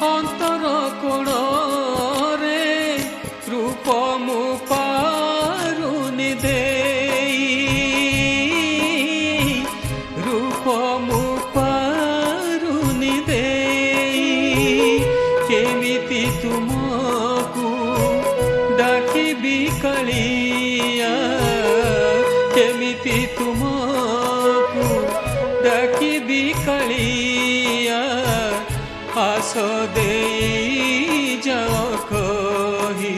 अंतर कोणरे रूप मु पारुनि देई रूप मु पारुनि देई केमिति तुमको डाकिबी कालिया केमिति तुमको डाकिबी कालिया आस देई जाओ कही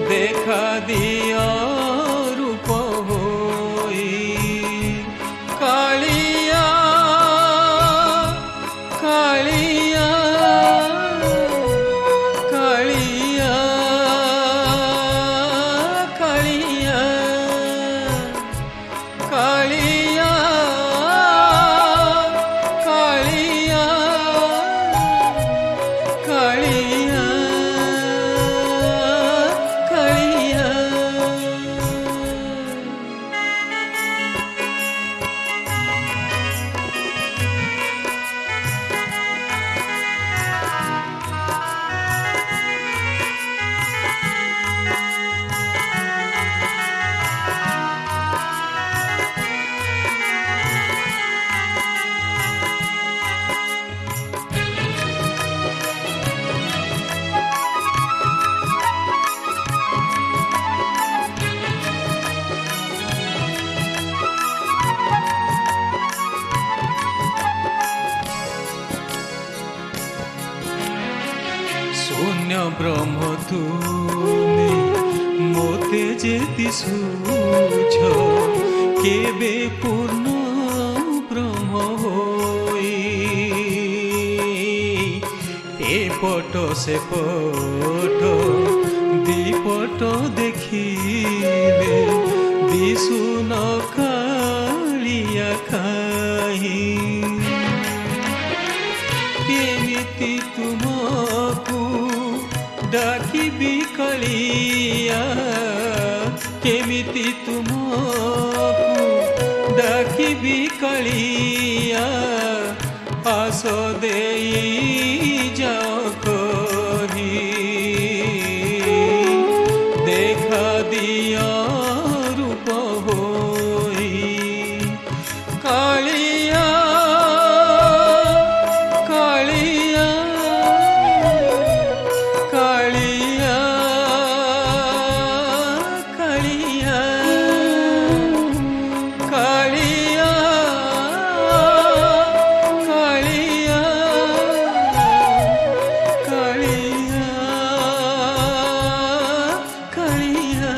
देखा दिया रूप होई कालिया कालिया कालिया कालिया कालिया कालिया कालिया कालिया शून्य ब्रह्म तुमे मोते जेति सूझ केबे पूर्ण ब्रह्म होई ए पट से पट दीपट देखिले दिसु न कालिया काहि केमिति तुमको डाकिबी कालिया केमिति तुमको डाकिबी कालिया आस देई जाओ कही देखा दिया रूप होई कालिया कालिया कालिया कालिया कालिया कालिया कालिया कालिया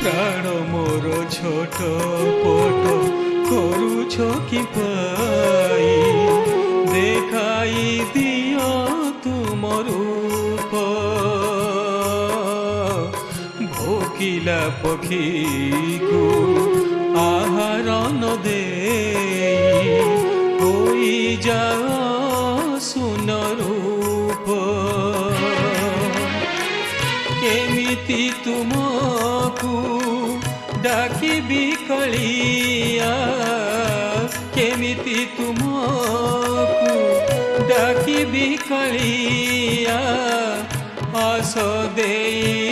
प्राण मोर छोट पट करुछ कि पाई देखाई दियो तुम रूप भोकिला पक्षी को आहार न दे होई जाओ सुन रूप केमिति तुमको डाकिबी कालिया केमिति तुमको डाकिबी कालिया आस देई